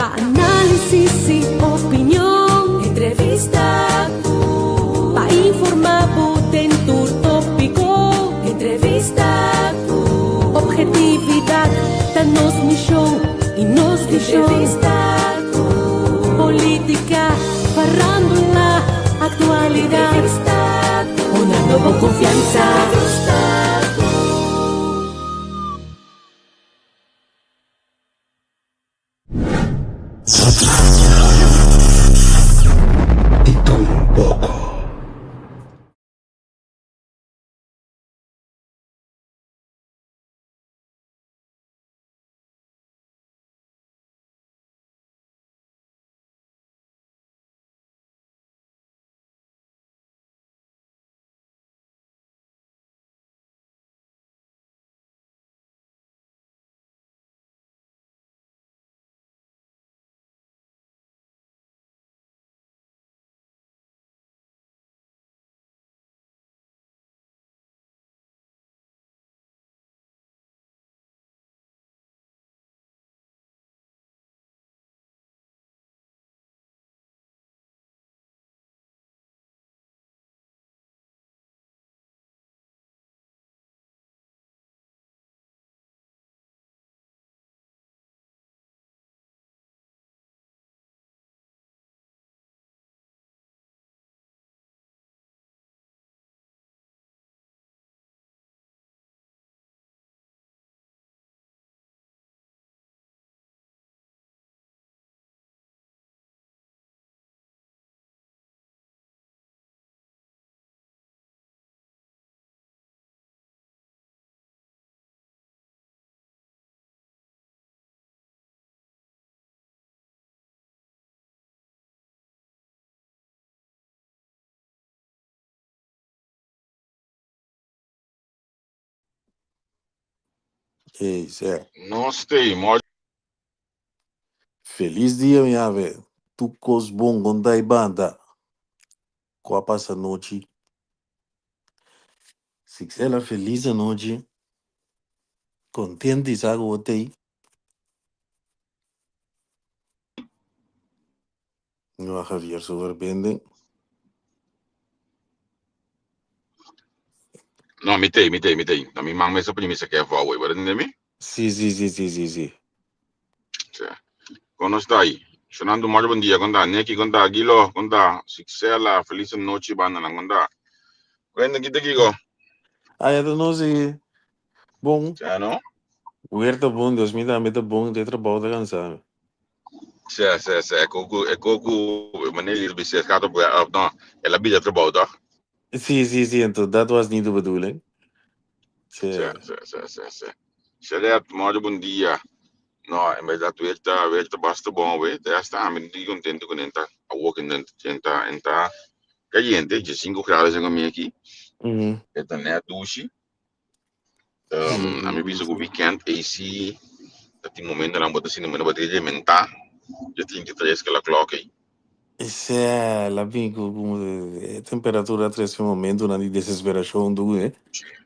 Análisis y opinión, entrevista, pa informar dentro tópico, entrevista, objetividad, danos misión y nos entrevista, política, farándula, actualidad, una nueva confianza. Y tú un poco. Zé. Namaste, mod. Feliz dia, minha velha. Tu cos bom, gonda e banda. Qual passa a noite? Se quiser feliz a noite, contente, sabe o aí? Não há Javier Soverbende. No, mitei. Na mi mang mesa primi sa kaya fawe, wala nimi? Sim. Como stai? Sonando mod bom dia, conta, neki conta, gilo, conta, siksela, feliz noite banda na conta. Quando kita gigo? Ah, é da nós e... Bom, Cioè, no? huerta bom, Deus me dá, me dá bom, de trabalho da cansada. Koku, maneli bisi skato no, è la bida tra bauta. Sim, então, dat was niet de bedoeling. Sì. Salet, mod bom dia. No, in verdad, tu basta bom, we, te sta, mi di contento con enta, a walk in enta, caliente, c'è 5 gradi secondo me aqui. E net douche. A mi visto che weekend AC, at momento lang bota sino mena bateria menta. Eu tinha que trazer aquela clock aí. Isso é, lá vem com temperatura até esse momento, na desesperação do,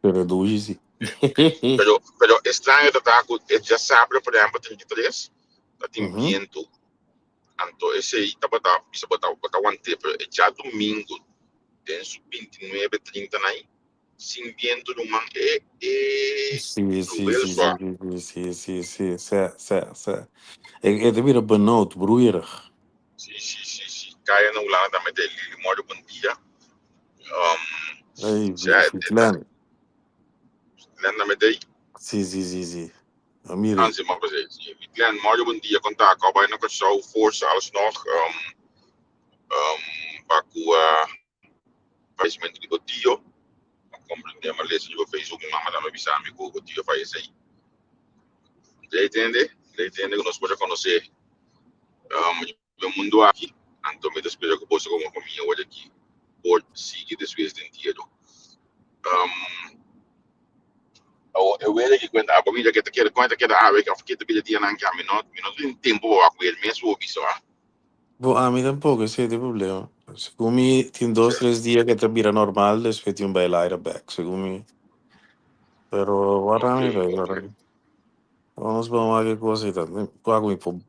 pero doce. Pero estranho da taco, já sabe, por exemplo, 33, tá tem viento. Então, esse aí tá bisa botar one tempo, é já domingo, tem 29, 30 aí, sem viento no man, Sim. cruel só. É de vir a burnout, bruier. Sim. Caia no lado da medalha, ele mora bom dia. Aí, Certo, lembra me dei? Sim. Amire. Anzi, maar precies. Glenn, morgen bom dia, contact. Al bijna kan zo force alles nog. Baku, falecimento de Gotillo. Compreender, mas lesse de Facebook, mas não me sabe que o Gotillo faleceu. Entende que nós podemos conhecer o mundo aqui. Então, me despejo que posso como família hoje aqui. Por seguir desde esse inteiro. Eu vejo que quando a família que quer conta que da ave que fica de dia não quer não tem tempo para comer mesmo o bicho. Bom, a mim tampouco, esse é o problema. Segundo mim, tem 2, 3 dias que te vira normal, depois tem bailar back, segundo mim. Pero, agora me vai, agora. Vamos para uma coisa aí, tá? Qual é o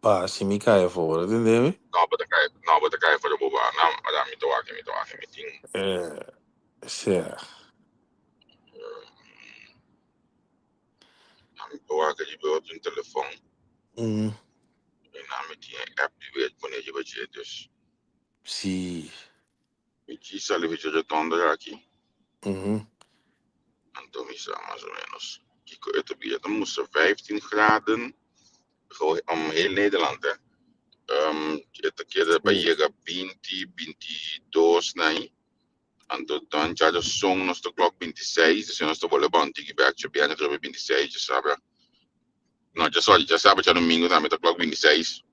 pá, se me cai fora, entendeu? Não, bota cai para o boba. Não, mas me toca, me ting. Certo. Me toca de outro telefone. Uhum. E não me tinha app de ver quando eu ia ver isso. Sim. Me disse ali que eu estou aqui. Uhum. Então, isso é mais ou menos. Que eu estamos a 15 graden. Heel Nederland, hè. Kita kira bayar 20, 22 naí. Então, já o som nós clock 26, se nós estamos levando que back to bem entre 26, já sabe. Não, já sabe já domingo também tá clock 26.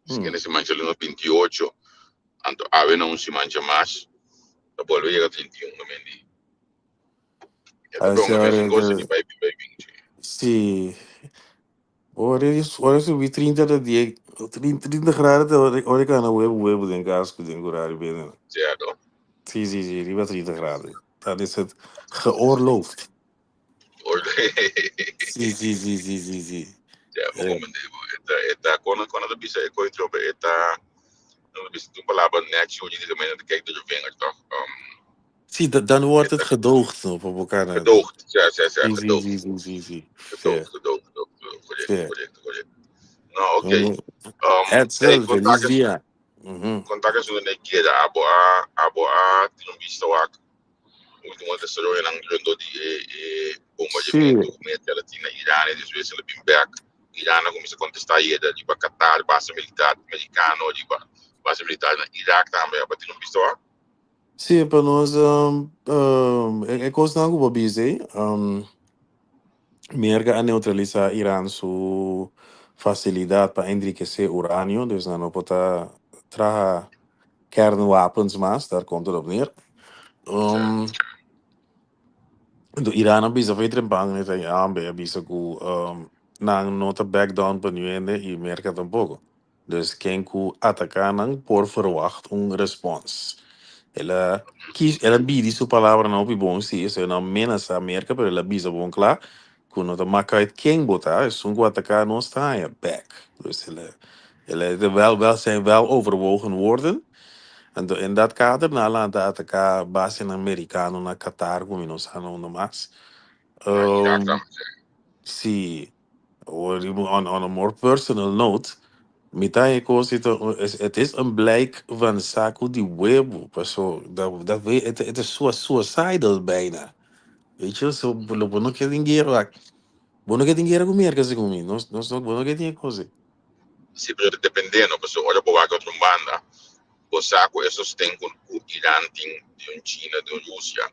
Se quer se mancha no 28, então a não se mancha mais. Tá bom, ele 31 no meio. É bom, Essa mas hora, não gosta de vai 20. sim. Ora subi 30 da dia. 30 graden, ora kan nou web den gas den horário binnen. Certo. Sim, sim, sim, die was 30 graden. Dan is het geoorloofd. Sim, sim, sim, sim, sim, sim. Ja, maar como é quando a bisa é coisa tropa, não bisa tu palavra net, hoje de também de kijk de vinger toch. Zie, dan wordt het gedoogd op elkaar. Gedoogd, ja, Sim, sim, gedoogd. sim, sim, sim. Fair, Gedoogd. fair. Correct. Nou, oké. Hey, Hetzelfde, Lisbia. contactos no nequeira, tem um visto lá, muito muito só eu não grando de Sim. bombardeamento, meter latina Irã, e depois ele bem back. Irã começa a contestar aí da de Qatar, base militar americano, de base militar na Iraque também, para ter um visto lá. Sim, para nós, é coisa não que dizer. Merga a neutralizar Irã sua facilidade para enriquecer urânio, dus não pode trazer kernwapens mais, daar komt het op neer. Do Irã bisa foi trempang né, tem ambe bisa ku nang nota back down para nuende e merca tampouco. Dus quem ku atacar nang por verwacht response. Ela bidi sua palavra não pi bom se isso não amenaça a merca, pero ela bisa bom claro. Ku nota makai quem botar, is um ku atacar não está back. Dus ela wel zijn wel overwogen woorden. En in dat kader, na laat atacar base americano na Qatar, como nós não mais. Iraque também. See, or even on a more personal note, Mitae Cosito, het is een blijk van Saku die web, zo, het is zo suicidal bijna. Weet je, zo, bono que dinheiro com merda, assim, comigo, nós, bono que dinheiro coisa. Sempre dependendo, pessoal, olha para outra banda, o saco, esses tem com o Irã, tem de China, de Rússia.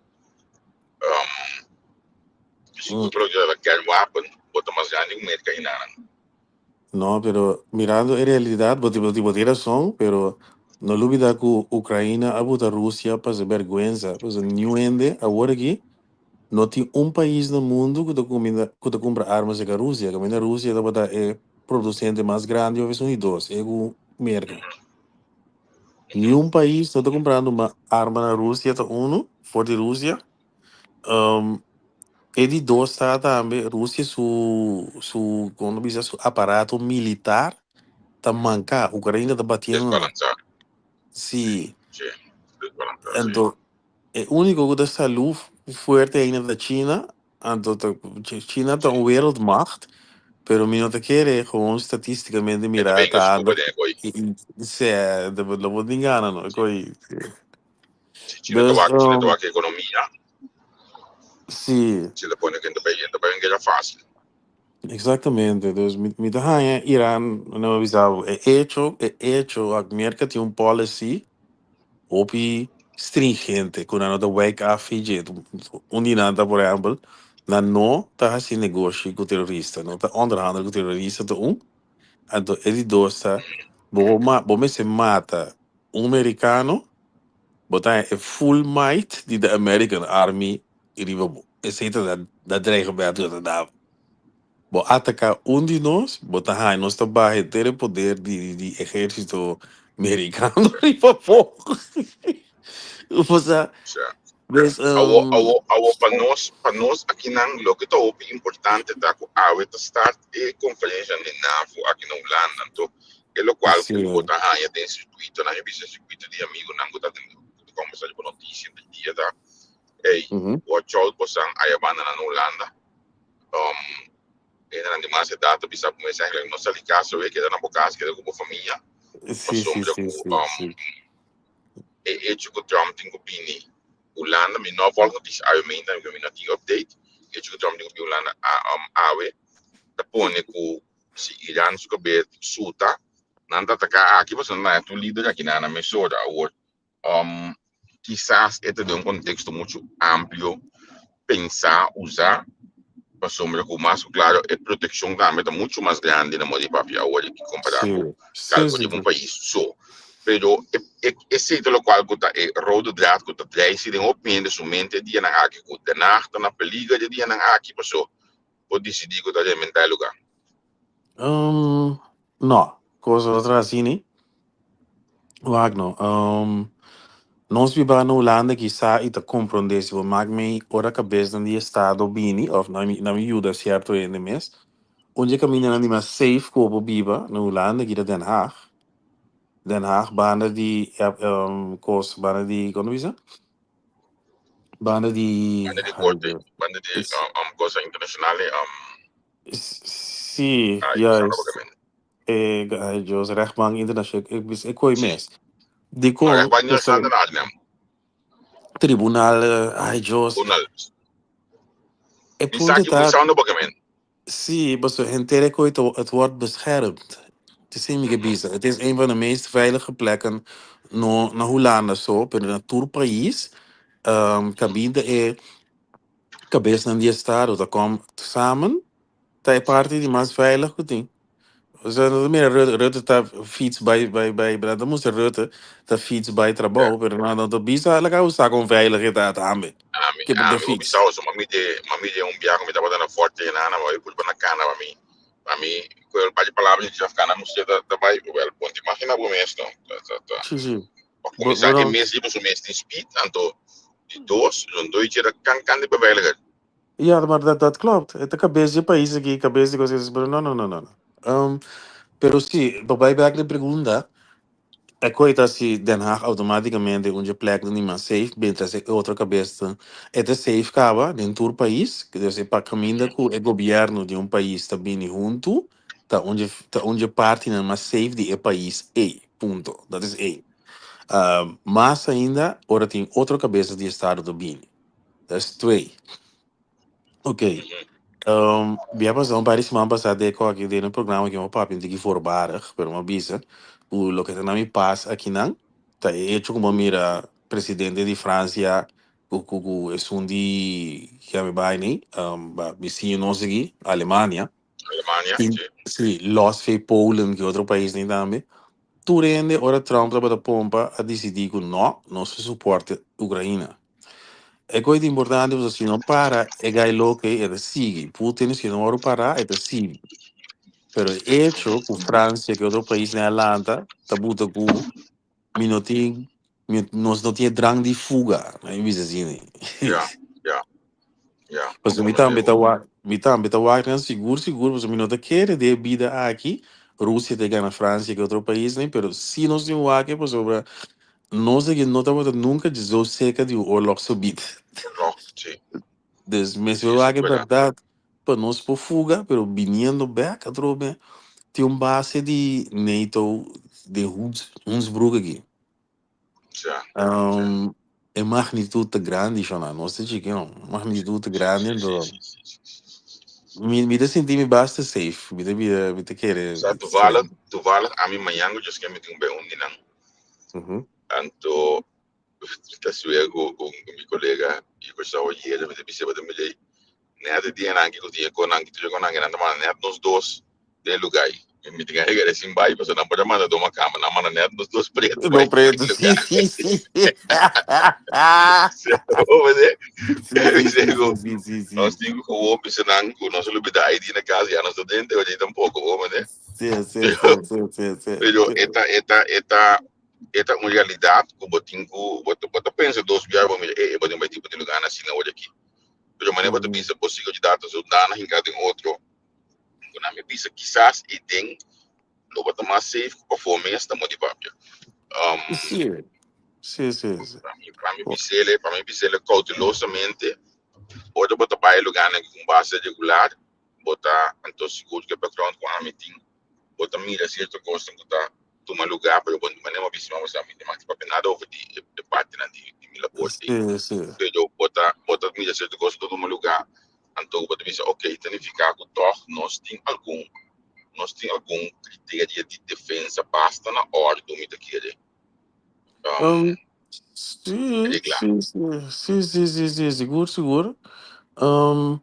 Se o programa quer weapon, bota mais grande que América Irã. No, pero mirando en realidad, tipo tiene razón, pero no olvida que Ucrania abuta Rusia para vergüenza. Pues ni ende, ahora aquí, no tiene un país del mundo que te compra armas de Rusia. Que a Rusia es producente más grande, o son dos, es un merca. Ni un país no está comprando una arma na Rusia, está uno, for de Rusia. E de dois está também, Rússia, como diz, su aparato militar tá mancar, a Ucrânia tá batendo não. Desbalançar. Sim. Sim, desbalançar, sim. Então, o único que está saúde forte ainda da China, então China tá uma wereldmacht, pero mi não te quer gewoon statisticamente É mirar também que tá desculpa, anda né, coi. se é de lo vou engana não, coi. China Dus tá aqui economia, sim, se ele põe aqui em também que é fácil. exatamente. Dus mi tá Irã não avisava, é hecho a América tem policy opi stringente con hanno da wake up fidget undinanta por exemplo na no ta si negoci con terrorista no ta onderhandelen con terrorista to anto edi dosta bo me se mata americano bota è full might di the American Army riva e seta da dreigen bij da bo ataca di nos bota hai nos sta baie ter poder di esercito americano riva po Você, mas, Para nós aqui não, o que está importante tá com a start e conferência de NAVO aqui na Holanda, então, pelo qual Sim. o botar aí tem circuito, na revista circuito de amigo, não botar dentro de conversar de notícia do dia da, ei, o achou possam aí abandona na Holanda, e na demais data bisa começar a não se ligar sobre que na boca que é com família, Sim, passou sim, para sim, o sim. e que Trump tem opinião Holanda, mas não volta disso argumento, que não tinha update, e que Trump tem opinião Holanda awe, da pone com se Irã se cober suta, não tá aqui você não é tu líder aqui na Minnesota, ou quizás este de contexto muito amplo, pensar, usar, passou com mais claro, e proteção também é muito mais grande na moda de papel hoje que comparar com qualquer um país. So, pero esse é o qual é rodo draad que está se tem opinião somente dia na aqui que de nacht na peliga de dia na aqui passou pode decidir que está de mental lugar. No, coisa outra assim, né? Wagner, nós vivemos na Holanda que sai e te compreender se você me ora cabeça no estado bini, ou na minha ajuda certo ainda mês, onde caminha na mais safe como viva na Holanda que é Den Haag. Den Haag, banda de coisa, banda de, como diz? Banda de, Banda de corte, banda de coisa internacional, sim, economic. Jos rechtbank internationaal, ik gooi Sim. mes. Die Não, é kon, banho na nada, né? tribunal, Jos. Bunal. E Bisa punto que o tá, sound document. sim, mas entende que het wordt beschermd. Het is niet gebied. Het is een van de meest veilige plekken naar Hollanda zo, per een tourpaís. Cabine é cabeça de estado, dat komt samen. Dat is parte die mais veilig que tem. Ze meer Rutte tá fiets bij dan moest Rutte tá fiets bij trabalho, pero não do bisa legal usar com veiligheid aan. Que de O fiets. bisau so mami de biaco me tava dando forte na vai por na cana para mim quel par de palavras que já ficar na música da vai o ponto imagina o mês não tá Sim. para começar que mês tipo o mês tem speed tanto de dois dias can de beveiliger. Ja, maar dat klopt. Het is cabeça de país aqui, cabeça de coisas, pero não. Pero sim, papai back de pergunta, é coisa se Den Haag automaticamente onde plek não mais safe, bem trazer outra cabeça, é de safe acaba dentro do país, que deve ser para caminho com o governo de país está bem junto, tá onde parte não mais safe de país A, ponto. Dat is A. Mas ainda, ora tem outra cabeça de estado do bem. Dat is 2. Ok. Vi pasado un par de semanas pasadas de un programa que me papi de que voorbarig, pero me avisa, lo que está mi paz aquí nan, está hecho como mira presidente de Francia, es un di que me va ni, vizinho no seguí, Alemania, Alemanha, y sim. sí, los fe Polen, que otro país ni también, tu rende, ahora Trump la pompa a decidir que no se soporte Ucrânia. É coisa importante, você se não para, é gai louco, é de seguir. Putin, se não parar, é de seguir. Pero hecho, com França, que é outro país na Atlanta, tá buta com minutinho, nós não tinha drang de fuga, né? Assim, né? Mas me também tá o seguro, mas me não tá querer de vida aqui, Rússia tem na França, que é outro país, né? Pero se nós temos aqui, por sobre, nós aqui não estamos nunca de cerca de oorlog subir. Sim. Dus mensen willen inderdaad para nós por fuga, pero viniendo back a trobe, tem base de NATO de Hunsbroek aqui. É magnitude te grande, Jona. Não sei se é magnitude te grande, então me dá sentir me basta safe, me te querer. Tu vale a mim manhã eu já me tenho bem onde não. Anto está suego com meu colega e com o ele me disse para me net dia nangi ko dia ko nangi tu ko nangi nanda mana net nos dois de lugar me tinha que ir assim vai para não pode mandar uma cama na mana net nos dois preto Não preto, sim. Sim. Nós tínhamos com o homem senão com nosso lugar aí na casa e nós dentro hoje tampouco vamos né Sim. Pero esta uma realidade que eu penso dois dias vamos vai tipo de lugar assim na hoje aqui pero maneira de pensar possível de datas ou dana em cada outro quando me pensa quizás e tem logo tá mais safe performance da motivação. Sim, sim, sim, sim. Para mim pisele cautelosamente, ou botar para lugar com base regular, botar então seguro que background com a meeting, botar mira certo costa que tá toma lugar para quando mané uma visão mas a mim mais para nada over de parte na de mila porte. Sim, sim. Eu botar mira certo costa toma lugar, então botar visão, ok, então ficar com toch nós tem algum critério de defesa basta na hora do mita querer Um, sim, regular. sim, sim, sim, sim, sim, sim, seguro, seguro. Um,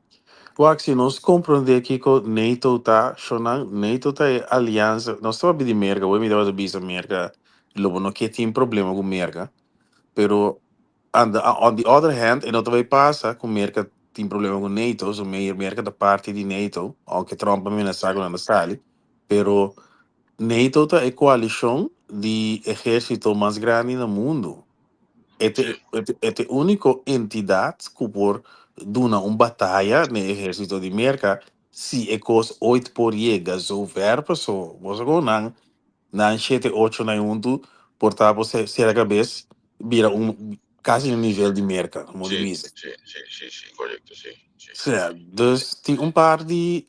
Waxi, nós compreender aqui que o NATO tá, Shonan, NATO tá é aliança, nós estamos de merda, o me dava de merda, logo não que tem problema com merda, pero on the other hand, e não vai passar com merda tem problema com NATO, so merda da parte de NATO, aunque Trump me na saga na sali, pero NATO tá é coalição de exército mais grande no mundo. Sim, Este único entidade que por duna batalha no exército de América se é cos 8 por chega so ver pessoa você go nan 7 8 na junto portar você ser a cabeça vira quase no nível de América como sim, diz. sim, sim, sim, sim, correto, sim, sim, sim, Certo, sim. dus tem par de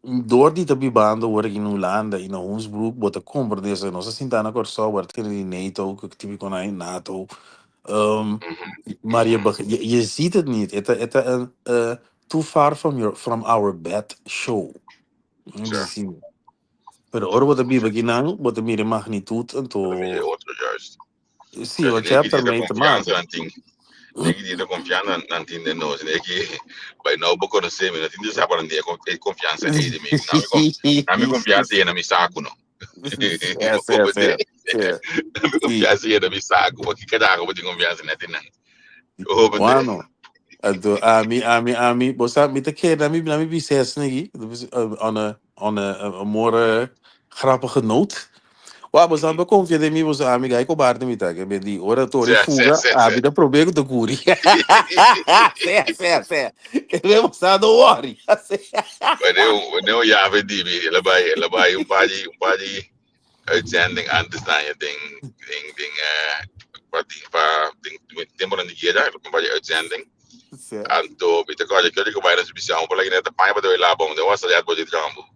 door die te bibando worden in Holanda in ons broek bota compra dessa nossa sintana cor só wordt de NATO que tive com a NATO. Um, maar Mhm. je ziet het niet. Het is een too far from our bed show. Je Sim, ziet. Pero ora wat bi beginang, wat de mire magnitude en para mim é to outro juist. sim, Juist, wat je nem hebt que dia da ermee te confiança, maken. não tem, nem que dia da confiança, não tem de nós, nem que vai não vou conhecer, não tem de saber onde é confiança é de mim, não me confiança é na minha saco, não. É, Como é, de, é, é. não me Sim. confiança é na minha saco, porque cada um tem confiança não tem nada. Como de, Wano. Ado, ami, bosa, met de keer, nami bises, negi. On a more grappige noot. Wa, bosa, be confia de mi, bosa, ami, gai ko bar de mi tak. Ben di oratori fuga, se. abi da probeer de curi. Sé. Que me bosa, don't worry. Wanneer je ja, weet die, allebei een paar die uitzending aan te staan, je ding, ding, tempo niet jeder, een paar uitzending. Sé. En toen, weet ik je ko bayar speciaal, pala net de pijn wat we laban, de was dat budget jambo.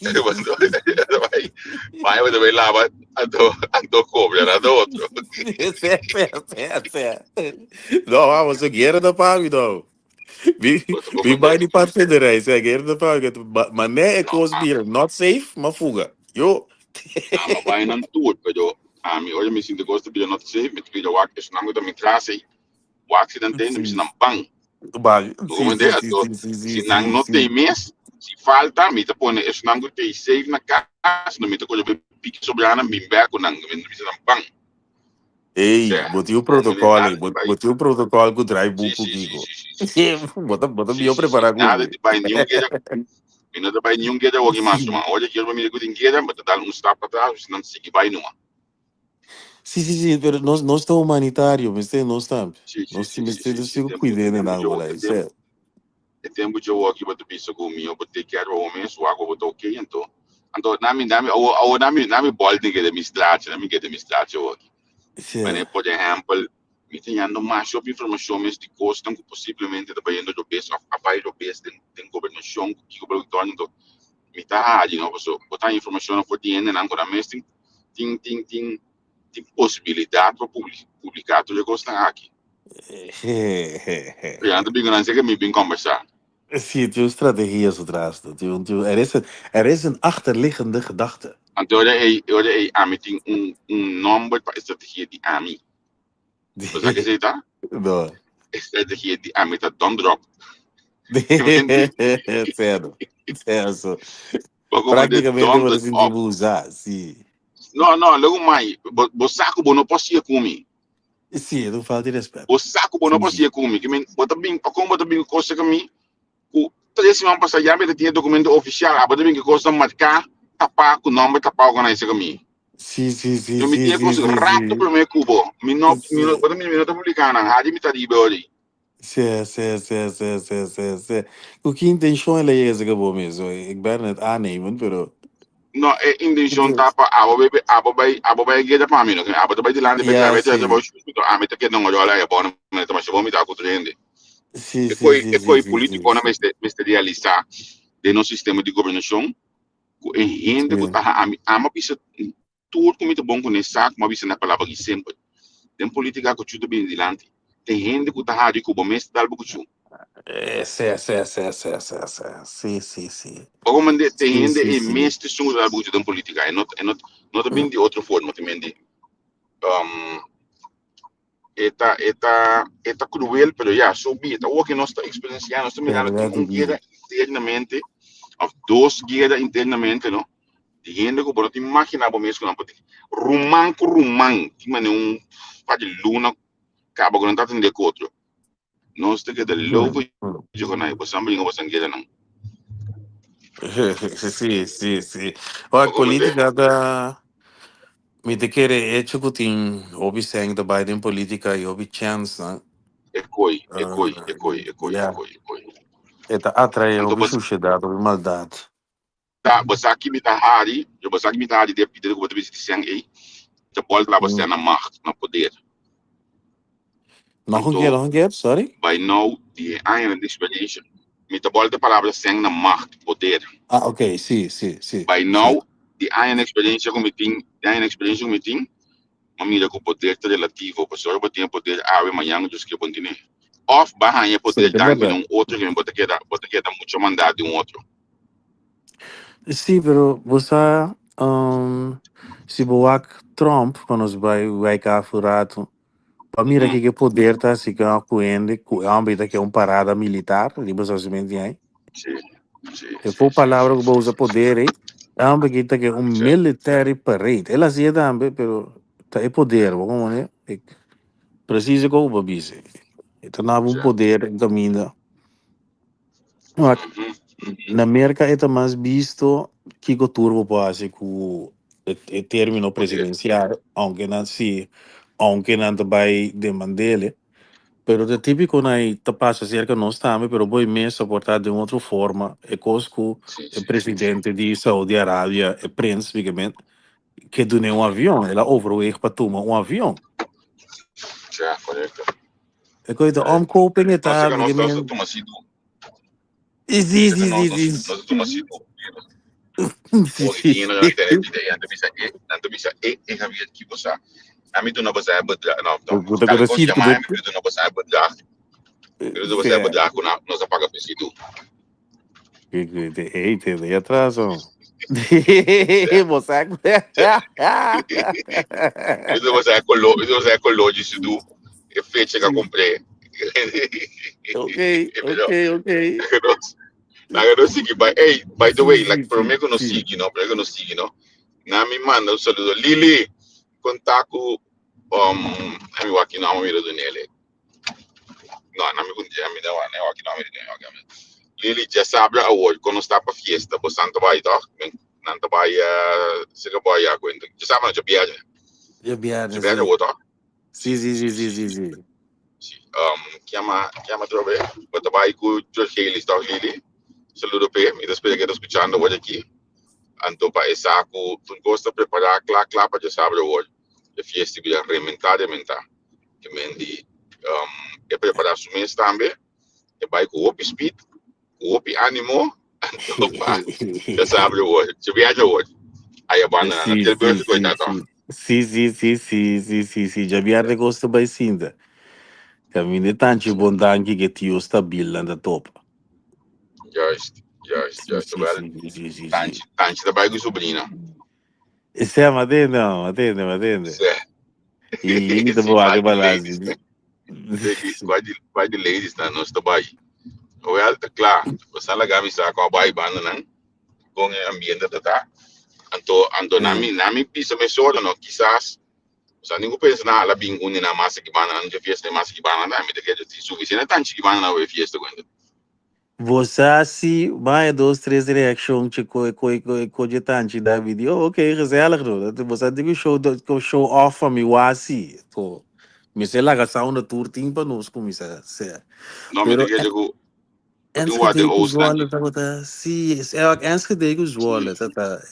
Want pijn wat we laban, en toen koop je dat outro. Sé. No, vamos, eu quero da pago, então. Wat ook Vi van de, bij die pad verder reis, é guerra da pago. Mas né é no, coisa beer, not safe, mas fuga. Yo. maar bijna een toer, pero a mí, oye, me siento gosto, pero no sé, me pido wak, es una cosa mi clase, wak si dan ten, me Sim. sinan bang. Bag. Sim, Como de, ato, sim, se não sim, não tem sim. mês, se falta, me tá pondo, es não tem save na casa, não me tá coisa pique sobre a me beco não, me não bang. Ei, Certo. botei o Não me protocolo aí, nada de bai. botei o protocolo com o drive Sim, book sim, sim, Kiko. sim, sim, sim, sim. Bota Sim, meu sim, sim. preparar Nada comigo. de bai nenhum que me não bai nenhum que o que mais Sim. chama. Olha que eu me digo que mas tá um stop para trás, se não se que vai numa. Sim, pero nós estamos humanitário, mas nós estamos. Sim, sim, Nós sim, temos sim, que sim, sim. ter cuidado na água lá, isso é. Tempo de eu aqui para tu pensar comigo, para ter que o homem sua água para ok, então na me bolde que de mistrate, na me que de mistrate o aqui. Isso Mas, é. por exemplo, me tenhando mais sobre informações de custam que possivelmente dependendo do peso, a país do peso tem governação que o produtor então me tá aí, não, você botar informação for de ainda não agora mesmo tem possibilidade para publicar tudo que está aqui. E ando bem grande que me bem conversar. Zie, je strategie is het raarste. Er is een achterliggende gedachte. Então, olha aí, a mim tem nome para estratégia de AMI. Você quer dizer, tá? No. Estratégia de AMI tá don't drop. Sério. Sério. Como de Praticamente don't você sentiu up. usar, sim. Não, logo mais, o saco bom não posso ir comigo. Sim, não falta de respeito. O saco bom não Sim, posso sim. ir comigo. Que como bota bem coisa comigo, o 3 semanas passar já me tinha documento oficial, a bota bem que coisa marcar, tapar com o nome, tapar com isso comigo. Sim, Eu me tinha coisa rato sim. primeiro cubo, bota bem me não tá publicando, rádio me tá de body. Sim. O que intenção ela é essa que eu vou mesmo? Ik ben het aannemen, pero... No, é intenção tá para aba guia para mim, não? Aba também de lá de pegar, Yeah, vai ter sim. a meta que não olha é bom, mas também vamos dar com gente. Sim, É sim, sim, sim, coi sim, político sim. na materializar de nosso sistema de governação, é gente que Sim. tá ama bisa tudo como muito bom com esse saco, mas bisa na palavra que sempre. Tem política que chuta bem adiante. Tem gente que tá de Cuba, mas tá algo que Sim, sim, sim. alguma tem Sim, gente sim, e sim. mestre são os algo de política, é not bem de outra forma também de eta cruel, pero ya, so be it. O que nós estamos experienciando, nós estamos mirando Verdade, guerra vida. internamente, ou duas guerras internamente, não? De gente que pode imaginar para mesmo, não pode. Rumán com rumán, que mano faz de luna, acaba com tanto de outro. Nós temos que dar logo de quando aí, você não você guerra não. Sim, sim, sim. Olha, Como é? política da. Me te querer hecho que tem obi sang da Biden política e obi chance, né? Yeah. Eta atrai Então, obi sociedade, obi maldade. você aqui me tá hari, você aqui me tá hari de pedir que você visite sem aí, você pode lá você na macht, na poder. Então, Nog een keer, sorry? by now, die eigen experiência, met de bol de palavra sem na macht, poder. Ah, ok, sim, sim, sim, By sim. now, die eigen experiência com meeting, uma mira com poder relativo, pessoa que tem poder ave manhã dos que continue. Of barra Sim, poder é dar com verdade. um outro que bota que dá muito mandado de um outro. Sim, pero você, se boak Trump, quando os vai cá furado, para mim aqui que poder tá se que é coende, que é uma parada militar, ali você simplesmente aí. Sim, sim, E sim, por sim, palavra sim. que você poder aí, que tá que é um Sim. military parade. Ela se também, pero tá é poder, vamos né? Precisa como o babise. Então não um poder caminho. Na América é mais visto que o turbo base com o término Poder. presidencial, aunque não vai demandar, pero de típico na te passa cerca nós também, pero boi mesmo suportar de uma outra forma, é coisa que o Sim, sim, sim, sim. presidente de Saudi Arábia, é Prince, basicamente, que do um avião, ela overweeg para tomar um avião. Já, correto. É coisa, Correto. omkoping é Nós tá, que nós estamos basicamente, tomando sim, que sim, nós tomamos o que tinha na internet de antes bisa havia que você a mim tu não você bedrag não Puta cara coisa cons assim, chamar a mim tu não você bedrag tu você sim. bedrag quando nós apaga preciso Eita, daí atrasam. Moçaco. você colou disso do efeito chega a comprei Ok, é ok, melhor ok. eu não segui by the Sim, way sim, like para mim sim, que eu não sim. segui não para mim que eu não segui não na me manda um saludo Lili contato a mim aqui não me do nele não não me condia me dá não aqui não me dá Lili já sabe award quando está para fiesta por Santa Baia tá Santa Baia se que vai a coisa já sabe não Já já viaja sim. o tá Sim, sim sim, sim, sim sim, sim sim, sim. sim chiama trove bota vai com George Haley está Lili saludo pe me despede que escuchando hoje aqui anto para essa com tu gosta preparar clá para já sabe award a fiesta que já reinventar que mendi é preparar su mês também é vai com o speed o ânimo Opa, já sabe hoje. Se viaja hoje. Aí a banda na Sim, televisão sim, se sim, coitado. sim. Sim, sim, sim, sim, sim, sim, sim. Já vier de gosto by Sinda. Caminho tanto bom tanque que tio stabil lá da top. Já Sim, está sim, bem. sim, sim, sim, sim. Tanto da vai com sobrinha. Esse é uma atende. Se, E que te se boa que vai de ladies, né? balase. Vai de ladies na nossa trabalho. Well, tá claro. Você lá gami sa com a bai banda não. Com o ambiente da tá. Anto nami pisa me solo no quizás. Sa ninguém pensa na ala bingo ni na massa que banda não de fiesta massa que banda não. Me de que de suficiente tanto que banda na fiesta quando. Você assim, vai dois, três reações que de tanto da vídeo. Ok, gezellig não. Você tem que show off a mim assim. Me sei lá que sound tour timpa nos como isso é. Não me de Pero que Enschede Oost, denk Zwolle, ik. dat zie is ook Enschede Zwolle, dat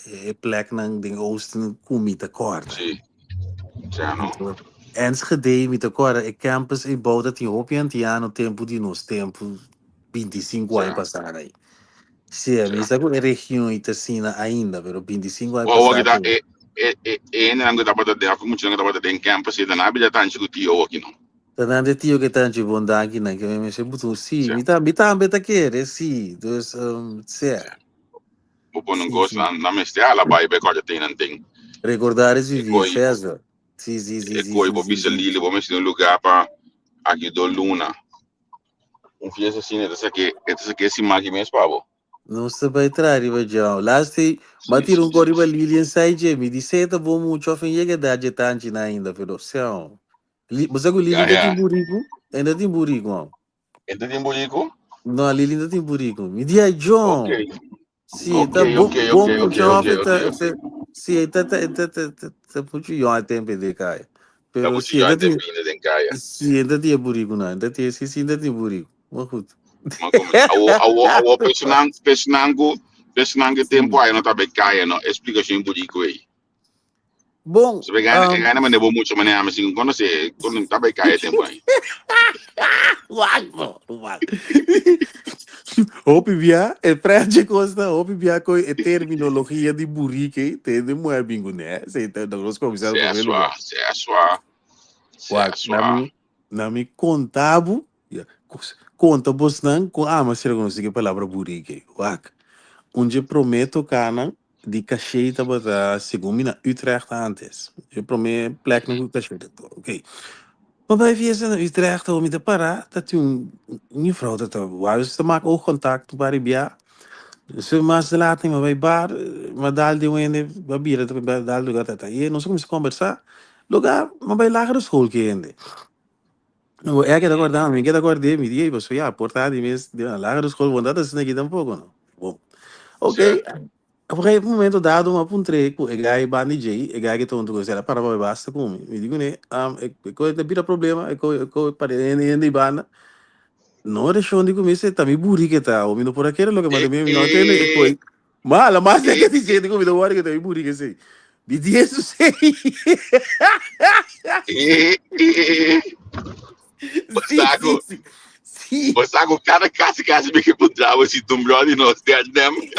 plek naar de oosten kom te kort. Zie, no. Enschede met de kort, ik campus in bouw dat die hoopje en tempo die nos tempo 25 anos passar aí. Sim, mas está com a região Itacina ainda, pero 25 anos Wag passar. kita ang kita dapat de ako mucho nga dapat de campus ida na bila tan sigo tiyo waki no. Tanto de tio que tá de bondade na que me se botou sim, me tá beta querer, sim, dos certo. Opo nung gos na meste ala bai be ko jate nan ting. Recordar esse E koi vídeo, César. Sim. e koi bo bisa lili bo mes no lugar pa aqui do Luna. Fiesta assim, essa aqui esse magi mes pavo. Não se vai entrar, Ivajão. Last day, bater corriba Lilian Saije, me disse que bom muito ofem chega da jetante na ainda, pero céu. Você com Lilian ainda tem burico? Ainda tem burico, não? Ainda tem burico? Não, a Lilian ainda tem burico. Me dia John. Ok. Sim, tá bom muito ofem, sim, tá muito John tempo de cair. Pero sim, ainda tem ainda tem burico, não? Ainda tem sim, ainda tem burico. Mas goed. Awo personango tempo aí não tá bem caia no explicação burico aí. Bom, se ganha mas nebo muito mas não assim quando tá bem caia tempo aí. Hopi via, e prende costa, hopi via com a terminologia de burique, tem de moer bingo, né? Você tá nós conversando com ele. Na mi contabo, conta bosnan com mas será que não sei que palavra burique. Wak. Onde prometo cana de cacheita para segundo na Utrecht antes. Eu prometo plek no cacheita, ok. Maar bij VSN Utrecht om te parar, dat toen een vrouw dat was te maken oogcontact bij Bia. Ze mas laat maar bij bar, maar daar die wende babira dat bij daar lugar dat aí, nós começamos a conversar. Lugar, maar bij lagere school kende. Nou, é que da guardar, me queda guardar, me diga, você já portar de mês de lagere school, vou dar isso aqui tampouco, não. Bom. Ok. Op een gegeven moment dado uma puntre com o gai bani jay, o gai que todo mundo era para vai basta com me digo né, eu não tem problema, eu para ele bana, não era show de começar também burri que tá, o menino por aquele lugar mas também não tem ele foi mala mas é que se sente como do hora que também burri que sei, me diz isso sei, sim, você agora cada casa me que putrava se tu melhor de nós der dem.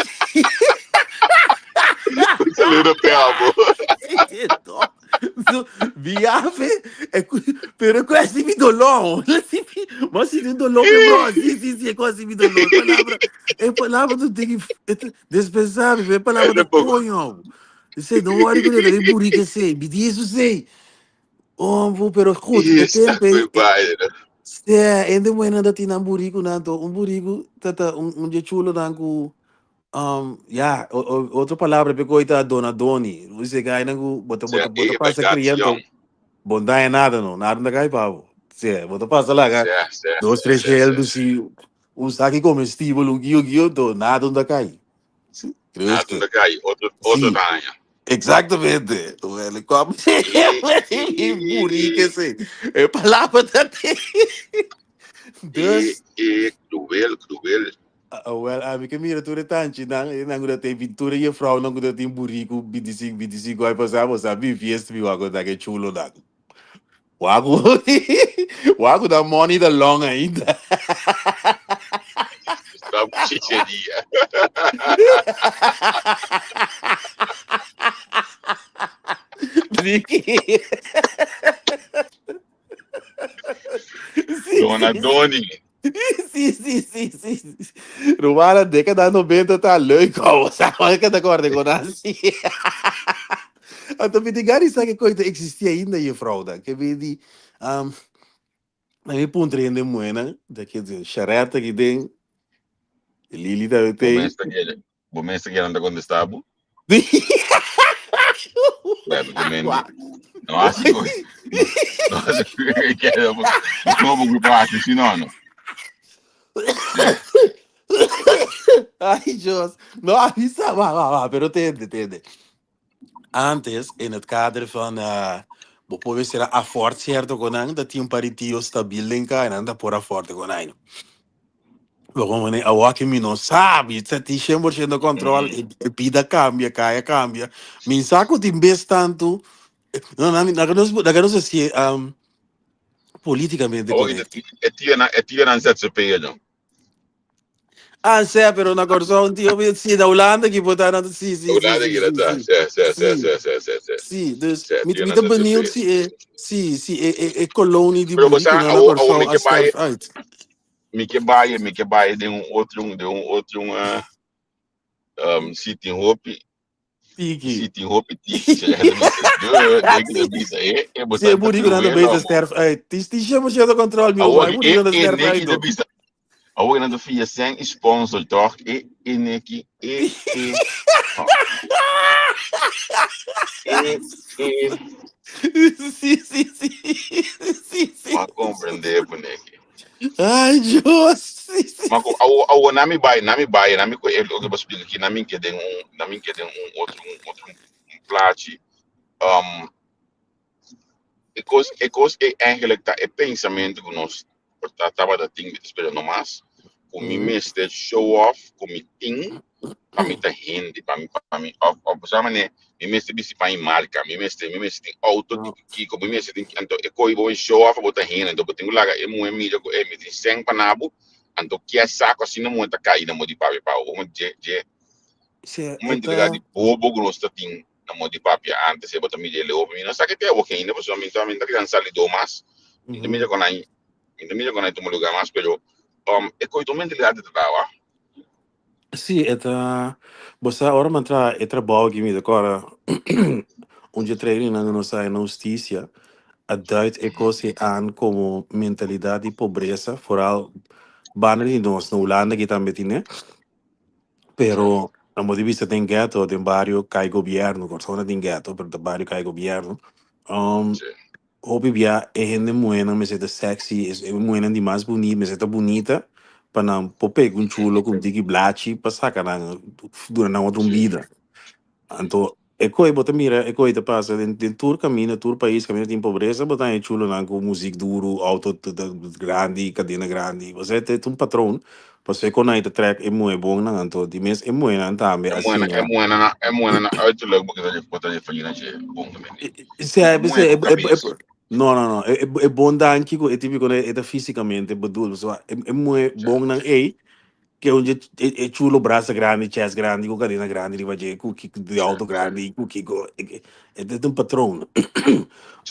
Viave, pero é quase me dolor. Mas se não dolor, bro, sim, é quase me dolor. É palavra do tem que dispensável, é palavra do punho. Sei, não worry com ele, ele burica sei, me diz isso sei. Oh, pero goed, é tempo. É, ainda mais nada tinha burico nanto, burico, tata de chulo nango. Outra palavra para coita dona Doni. Você ganha não bota passa criando. Bom dá é nada não, nada não cai pau. Sim, bota passa lá, dois três reais se um saque comestível, guio do nada não cai. Nada não cai, outro tamanho. Exatamente. Ele come e burica assim. É palavra da Cruel. Well, amiga mira, tu retanchi, não tem pintura e a frau não tem burico, 25 vai passar, você sabe, fiesta, viu, agora que chulo, não. Wago da money da long ainda. Está chicheria. Dona Doni. Sim. Rumara década 90 tá louco, sabe que tá correndo assim. Então me diga isso que coisa existia ainda aí fraude, que vedi na minha ponta ainda moena, daqui de chareta que tem Lili da tem. Momento que anda quando estava. Não acho que não vou grupar assim não. Ai, Deus. Não avisa, pero entende. Antes, in het kader van, pode ser a forte certo com dat tinha um paritio stabiel em cá, e não por a forte com Como né, a walk me não sabe, se te 100% controle, e pida cambia, cambia. Me saco de vez tanto, não, não sei se politicamente Oh, correto. é tia na ZZP, não. Ah, sim, pero na corção, tio, sim, da Holanda que botaram, sim, sim, O sim, lado sim, que sim, tá, sim, sim, sim, dus, tia me na te benieuwd, ZZP. sim, kolonie die Pero boerie, você, que na corção, me a que vai, sterf uit. me que vai de outro, sitting hope, Tiki. tiki, se já visa, de que visa, Se botar tá boerie que na de cruel, beter mano. sterf uit. Die 100% controle, A meu, hoje mas boerie que na de sterf uit, neki de do. visa, a hoje na do fia sem sponsor, toch? Neki, oh, e, e, Sim. ma compreender, boneco. Ai, Deus, Mas o nami bai, nami ko o que eu explico aqui, nami que tem outro plate. É eigenlijk dat é pensamento que nós tava da ting esperando mais. Com mim mesmo show off, com mim ting, para mim tá rende, para mim, of maneira, mim mesmo bisi para marca, mim mesmo tem auto que com mim mesmo tem então é coi bom show off botar rende, então tenho lá é muito mídia com é me tem sem panabo, então que é saco assim não muito cair na modi para vamos muito ligado de bobo que nós tem na modi papi antes eu botar mídia leo, mim não sabe que é o que ainda você me tá querendo sair do mais, ainda mídia com aí, ainda mídia com aí tomo lugar mais, pero é coi totalmente ligado de trabalho. sim, você agora mantra é trabalho que me decora, onde treino na nossa justiça, a duidt é coisa aan como mentalidade de pobreza, vooral banen die nós na Holanda que também tem, né? Pero a modivista tem ghetto, tem barrio cai governo, persona tem ghetto, pero tem barrio cai governo. Um, Hopi via é gente buena, me sente sexy, é buena demais bonita, me sente bonita, para não pope com chulo, com digi blachi, para sacar durante uma vida. Então, é coisa, bota mira, é coisa passa, tem tour caminho, tour país, caminho tem pobreza, bota aí chulo não com música duro, auto grande, cadena grande, você tem um patrão, você quando aí track é muito bom, não, então, de mês é muito, não também, assim, É moena na uitleg botar de fazer na bom também. Moena se com cabeça. não, é bom dar aqui, é típico, é fisicamente, é bedoel, é muito bom, não é, que onde é chulo braço grande, chest grande, com cadena grande, ele vai dizer que de alto grande, que é um patrão.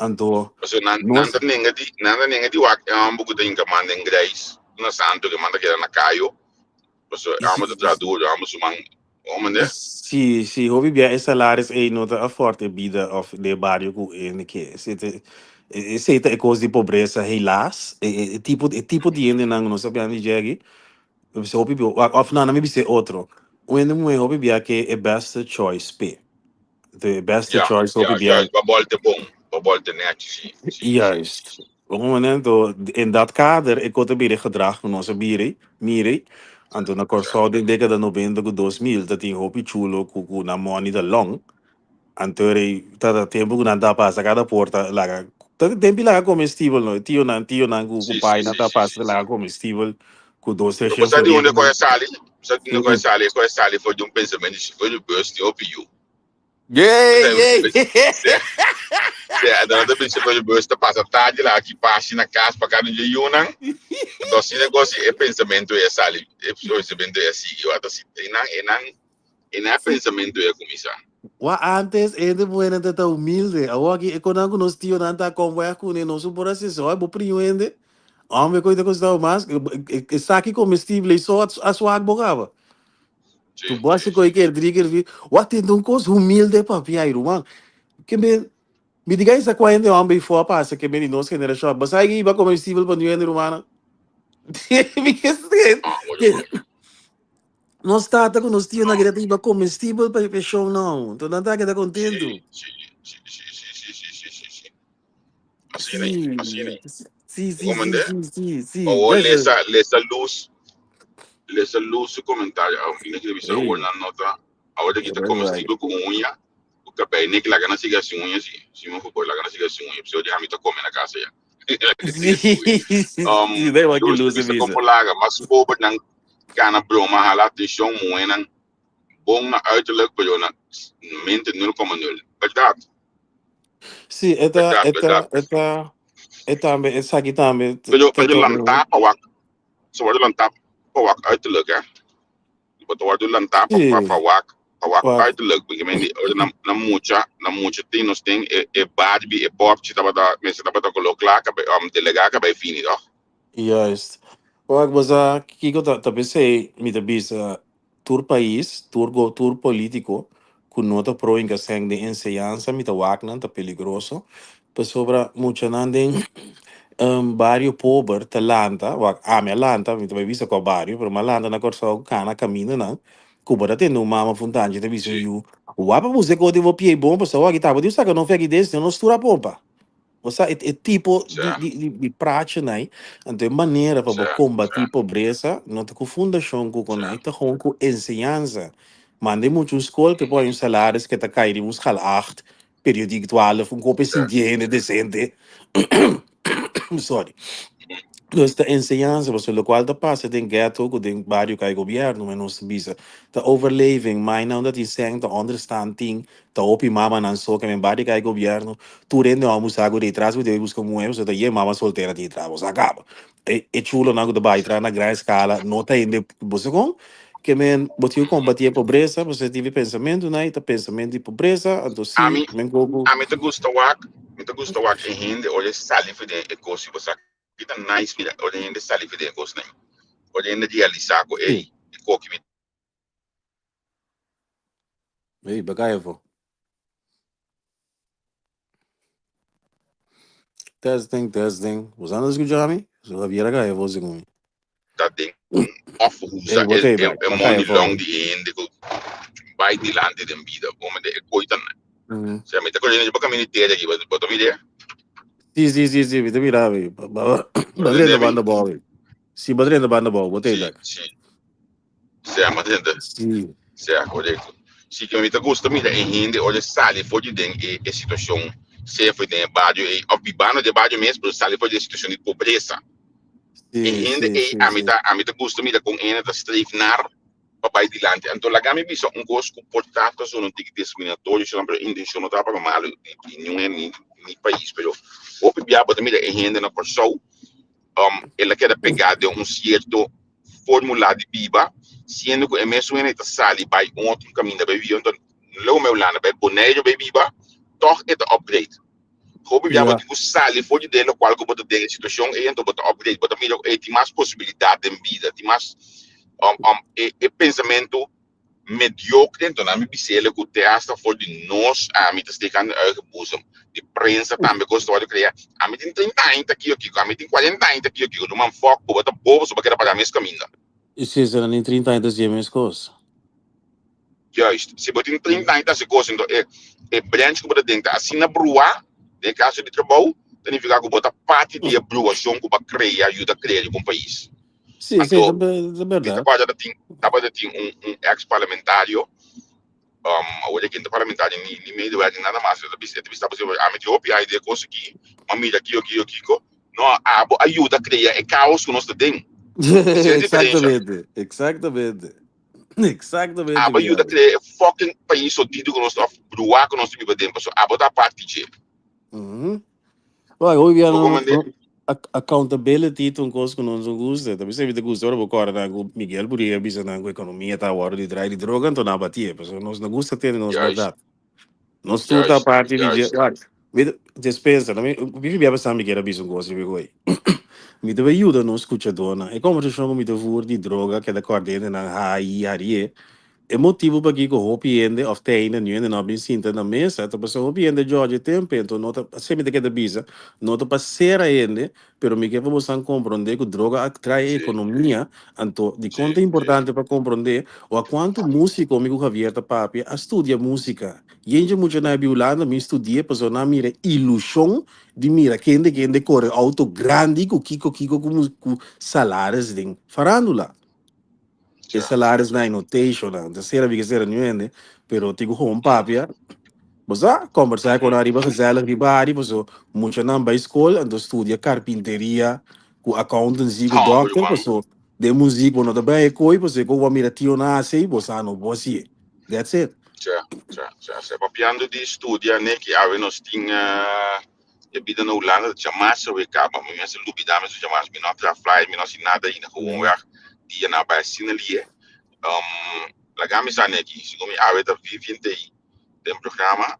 Então, So nós, nanda nenga di wak buku da inka manda inglês na santo que manda que na caio. So amo da tradutor, amo sumang omende. se houve bem esse salário aí nota a forte vida of de bairro que se é coisa de pobreza helaas tipo de gente não sabia dizer aqui se houve bem of não me disse outro o ende muito houve bem que é best choice p the best choice houve Ja, bem babolte bom, babolte net, sim. juist op een moment in dat kader ik had een beetje gedrag van onze miri en toen ik zo de década de 90 com 2000 dat in hopi chulo com na money de long en toen dat tempo com nada passa cada porta lá dat tempo lá comestível no tio na com pai nada passa lá comestível com dois três Você sabe onde florido conhece ali foi de pensamento, foi de burst op you. yay Da nada pensa foi de burst passa tarde lá que passa na casa para cada dia Yunan. Então se negócio é pensamento é sali, é pensamento é assim, eu até se tem não pensamento é começar. Wa antes ele bueno tata humilde. Agora aqui econômico nos tio nanta conversa com ele não supora se só é bom priende. Homem coisa costava mais que saque comestível só a sua bocava. Tu basta coi que trigger vi. Wa tem um coisa humilde papi mano. Que me diga isso quando eu amei for passa que me nós que era só. Mas aí iba comestível para nuende rumana. Me que nós tata com nos tio na greta iba comestível para fechou não. Então não tá que tá contento. Assim, né? Sim, Assim, né? sim, sim, Como sim, é? sim, sim, sim. Ou Essa. lesa luz comentário, a minha entrevista ou Ei, na nota, a hora que é está verdade. comestível com unha, o cabelo nem que lá gana siga assim unha, se não for lá gana siga assim unha, precisa de hamita comer na casa já. Lá que Sim, siga assim unha. sim, daí vai que Eu luz é entrevista visa. como laga, mas pobre não kana broma hala tishon moenan bom na uiterlijk pero na mente 0,0. Verdade? Sim, Verdade, verdade. essa aqui também, Pero lanta pawak, so word lanta pawak uiterlijk hè. But word lanta sim, pawak Wak, uiterlijk. Ik meen die na mucha tinos ting barbie pop tava da mensen tava da kolokla ka delega ka bij fini toch? juist. Wak, mas aqui que eu também sei, me da bisa, tour país, tour político, com nota pro em que de enseñanza, me da wak não, tá peligroso. Pues sobra mucha nandem barrio pobre, Talanta, wak, me Alanta, me também vista com barrio, pero Malanta na corso cana caminho não. Cuba da tendo mama fundante, te vista Sim, you. Wapa você que eu pie bom, pessoal, aqui tava, Deus sabe que não fez desse, não estura pompa. Você é tipo certo, de prática, né? Então, maneira para certo, combater a certo, pobreza, não tem com fundação com né? certo. Tá com ensinança. Mande muito escola, que põe um salário que tá caindo uns cal 8, periódico 12, um copo assim, Certo. decente. Sorry. Esta enseñanza, você lo qual da passa den ghetto, com den barrio que é governo, mas não se bisa. Ta overleving, mas não da tiseng, ta understanding, ta opi mama nan so que men barrio que é governo, tu rende almoço água de trás, você busca moedas, você ta ye mama solteira de trás, você acaba. Chulo na da baitra na grande escala, nota ainda, você com, que men, botiu combater a pobreza, você tive pensamento, né, ta pensamento de pobreza, então A sim, mim, men gogo, a mim te gusta wak em hindi, olha sali for de ekosi, você kita nice vida, olha hindi sali for de ekos nem. Olha hindi realizar ko sim. eko que Ei, bagaevo. Testing. Usando as Gujami, so Javier Gaevo, segundo. tá ding off Ei, usa botei back, money long bagaevo. di hindi ko by di lande den vida, como de ekoitan. Uhum. Se a mim tá colhendo de boca ministério aqui, botou ideia, Sim, vita miravi. botou Badrendo ideia bem? banda ball. Sim, badrendo banda ball, botei Sim, back. sim. Se a matenda, Sim. se a correto. Se que a mim tá gusta mira em hindi, olha sali for de den e situação se foi de badio e obibano de badio mesmo, sali for de situação de pobreza. Sim, Hindi sim, sim, sim. a mita gusto mira com ena da streif naar papai di lante. Então lá gami bisa um gosto comportado so não tem discriminatório, so não intenção não dá para mal em nenhum ni país, pero o pibiaba também é hindi na pessoa, ela quer pegar de certo formulário de biba, sendo que é mesmo ena tá sali vai outro caminho da baby, então lo meu lana vai boneiro baby biba, toch é upgrade. Como já Yeah. botar o sal foi de dentro qual que botar dentro situação e então botar upgrade botar mira tem mais possibilidade de vida tem mais pensamento mediocre então na minha bisela que o teatro foi de nós a mim está ficando busam de prensa também gostou de criar a mim tem 30 anos aqui a mim tem 40 anos aqui do man foco botar bobo sobre aquela para mês caminho E se será nem 30 anos de minhas coisas? just se botar 30 anos se coisa então é branch que botar dentro assim na brua de caso de trabalho tem que ficar com botar parte de aprovação que para criar ajuda a criar um país. Sim, Então, é de verdade. trabalho da tem ex-parlamentário, hoje aqui parlamentário nem meio de nada mais, eu estava pensando, a minha opinião é de conseguir, uma mídia aqui, não, ajuda a criar é caos que nós temos. Essa é a diferença. Exatamente, Ajuda a viado. criar fucking país sodido que nós estamos, bruar que nós estamos dentro, a botar parte de. Uhum. Olha, hoje Vou não, comandar, accountability tão coisa que não nos gusta. Também se vida gusta, ora agora na Miguel Buria bisa na economia tá hora de trair de droga, então na batia, pessoal, nós não gusta ter nos just, verdade. Nós tudo a parte de just, vida dispensa, também vive bem bastante que era bisa gosta de ver. Me deve ajuda não escuta dona. É como se chama me deve de droga que da coordena na AI, Arie. É motivo para que o hopi ende of teina nu ende não bem sinta na mesa, então para o hopi ende George tempo, então nota sempre que da bisa, nota para ser ende, pero me que vamos a compreender que droga atrai sim, economia, então de sim, conta importante para compreender o a quanto músico amigo Javier ta papi a estudia música. E gente muito na biolanda me estudia para na mira ilusão de mira que ende corre auto grande kiko com salários de farándola e certo, salários na notation, na terceira vez que não pero tigo home papia, mas conversar com a riba gezellig riba ari, mas muito não vai escola, então estudia carpinteria, com accountancy, com Tom, doctor, mas de música, não também é coi, você com o mira tio na sei, você não você. That's it. Se papiando di studia né que ave nós tinha e vida no Holanda jamais se we capa mas se lubidame se jamais me não tra fly me não se nada ainda gewoon weg die na bij sinalie la gami sa né que se como ave da vivente tem programa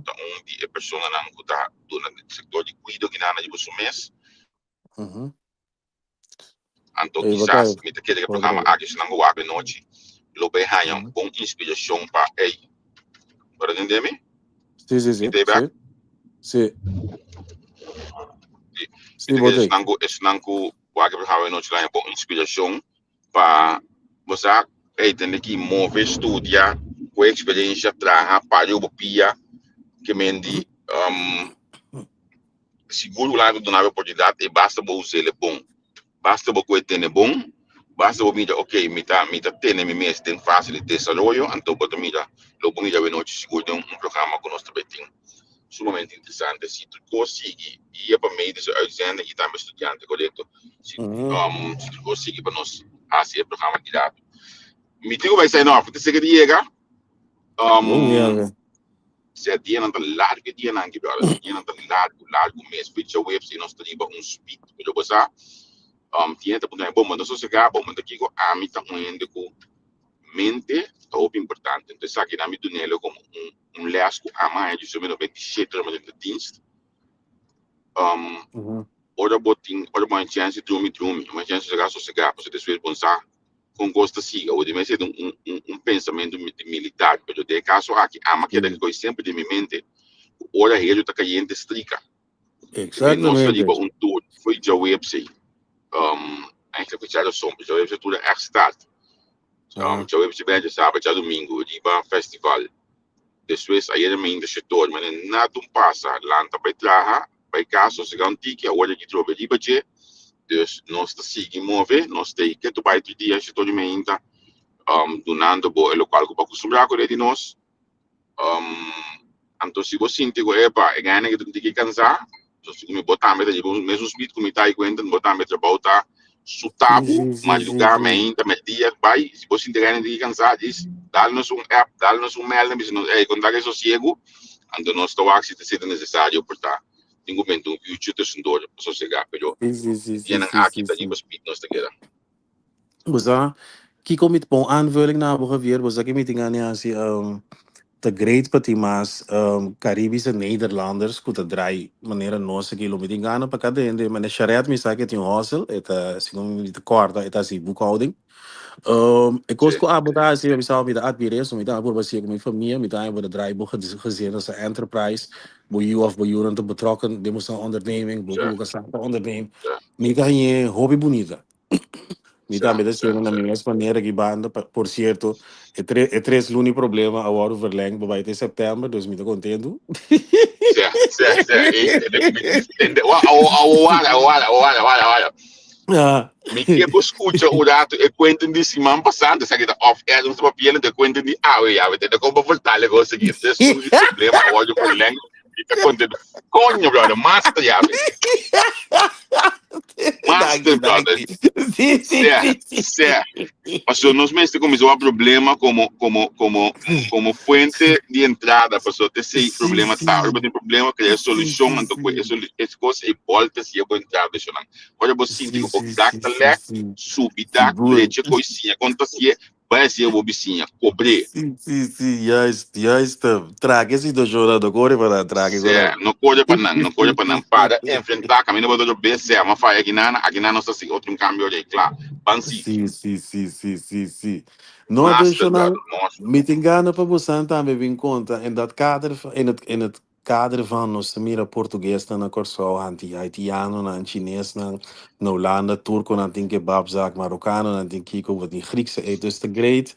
tá die persona não que tá do setor de cuido que nada de você mês então quizás me te querer programa aqui se não go ave noite lo bem hanham com inspiração para ei para entender-me? Sim. Sim. Esse nanco wake we no chila po inspiração para você tem que mover estudia com experiência traga para o pia que mendi seguro lá do nave oportunidade e basta você ele bom basta você ter bom basta você mira ok me tá ter me mês tem fácil de desenvolvimento então você mira lo bom já we no seguro tem programa com nós também sumamente interessante se tu consegue ir para meio dessa uitzending e também estudante correto se tu consegue para nós fazer programa direto me digo vai ser não porque se que chega se dia não tá largo dia não que dia não tá largo mês pitch web se nós temos speed porque você tinha tá bom bom mas se chegar bom mas aqui a mim tá muito com mente é muito importante então sabe que na minha dunelo como lesco a mais de sobre 27 horas de dienst ora botin ora uma chance drumi uma chance de chegar sossegar você desfez pensar com gosto siga ou de mais pensamento militar pero de caso aqui a máquina que eu sempre de minha mente ora ele tá caindo estrica Exatamente. Tour foi já website eigenlijk já do som já website tudo é start já website bem já sábado já domingo de festival depois aí ele me setor mas nada passa lá para trabalhar para caso se garantir a hora de trabalhar de budget dus nós seguimos mover nós tem que tu vai dia setor de menta donando bo o qual para acostumar com ele de nós então se você sentir que epa é ganha que tu tem que cansar então se me botar meta de mesmo speed como tá aí quando botar meta voltar sutabu mas lugar menta dia vai se você sentir ganha de cansar diz dá-nos app dá-nos mail me diz quando dá que sossego então nós tô aqui se é necessário portar em momento que o tio se dor para chegar pero tienen aqui tá de speed nós together Você que comit bom aanvulling na weer você que meeting aan ja si de great pati mas Caribische Nederlanders que te draai maneira nossa que meeting aan para cada ende mas sharet me sabe que tem hostel eta segundo de corda eta si boekhouding ik was ko abota si we saw me de advires me da por você com minha família me da voor de draaiboek gezien als enterprise boyu of boyu te betrokken de moest een onderneming boyu ook een onderneming me da je hobby bonita me da me da se na minha maneira que banda por certo é três luni problema agora verleng vai ter setembro 2000 contento me que escuta o dato e quento di semana passada sai da off air não estava pieno de quento di eu te como voltar le cose que tem um problema hoje por lengo e tá contento conho brother master já master brother mas nós mesmos começamos a problema como fuente de entrada para ter esse problema tá o problema que é a solução então essa coisa e volta se eu vou entrar deixa lá olha você sentir um black subida leite coisinha quanto se vai ser o bicinha cobre sim já está traga esse do chorando agora para traga agora não corre para não para enfrentar caminho para do BC uma faia aqui na nossa assim outro cambio de claro sim não additional meeting gaan para você também vem conta em dat kader in het kader van nos mira português na corso haitiano na Chinees na Holanda Turco na tem kebabzaak Marokkanen na tem kiko wat die Griekse eten dus the great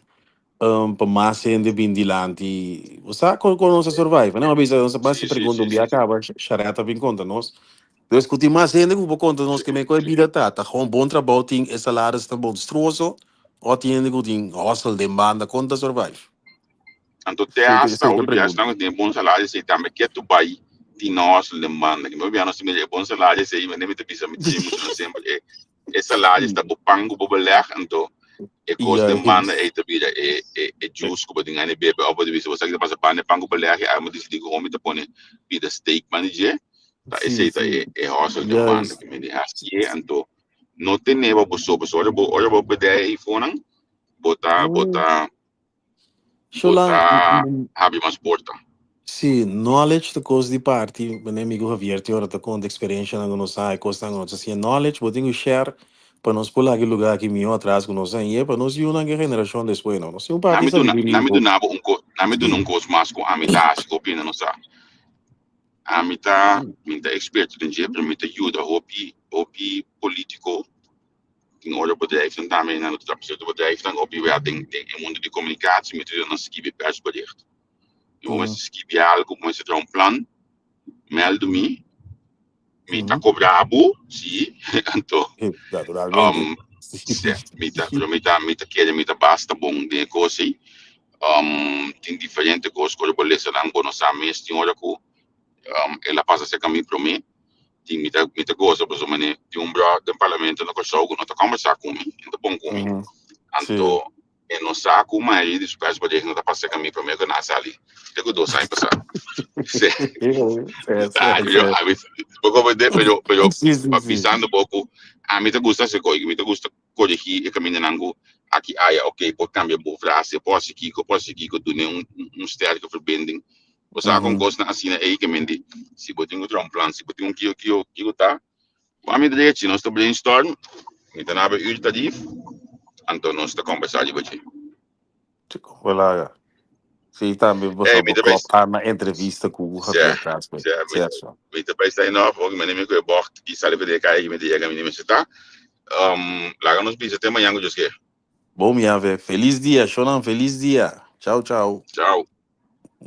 pamasa in de bindilanti você con survive não mas você basta pergunta um dia acaba charata vem conta nós dus kuti mas ainda que conta nós que me coi vida tá gewoon bom trabalho tem esse salário está monstruoso ou tem ainda que hostel de banda conta survive. Então, hasta hoje, já estamos com bom salário, se também quer tu vai de nós lembrando que não viemos de bom salário, se aí, mas nem me te pisa, me sempre essa laje está bupango bubeleg então e coisa de Yes. mana e tabira e juice como tem ane bebe opa de vista você que passa pane pango bubeleg aí me decidi que homem tá pone pida steak manager tá esse tá é hostel de mana Yes. que me diz aqui então não tem neva olha vou pedir aí fone botar Zolang, habe mais porta sim, knowledge de coisa de parte, meu amigo Javier, tem hora de conta experiência na nossa, coisa na nossa, assim, knowledge, botinho share, para nós pular aquele lugar que me atrás com nós aí, para nós ir uma geração depois, não. Nós um parte sabe na me do direito. nabo na me do não coisa mais com a mitad acho que opina não sabe a mitad expert do dia para me ajuda hopi político em orde bedrijf en daarmee naar het absolute bedrijf dan op je wel denk mundo de comunicatie met een skibbe persbericht. Je moet skibbe algo, moet je een plan, melde me, mita cobrabo, sim, então, Naturalmente. mita basta bom de coisa, tem diferente coisas, quando eu leio não conheço a mês, tem hora que ela passa a ser caminho para mim, tem muita coisa, por exemplo, tem bra do parlamento na coisa, não está conversar comigo, então bom comigo. Então, eu não sei como é isso, depois pode não tá passando caminho para mim que na sala. Tenho dois anos passar. Pero pisando pouco, a mim te gusta se coi, me te gusta corrigir e caminho nango aqui ok, pode cambiar boa frase, pode seguir que tu nem sterke verbinding. Você com coisa assim aí que me diz, se botar um plan, se botar que tá, a mim direito, nós estamos brainstorm, então na uur tadief. Então, nós estamos conversando com você. Olá, sim, também você vai na entrevista com o Javier Casper. Certo. Muito bem, está indo, porque meu nome é Borg, e sabe que ele me diga que me está. Lá nos bisa tema yang eu disse. Bom, minha velha, feliz dia, Shonan, feliz dia. Tchau, tchau. Tchau.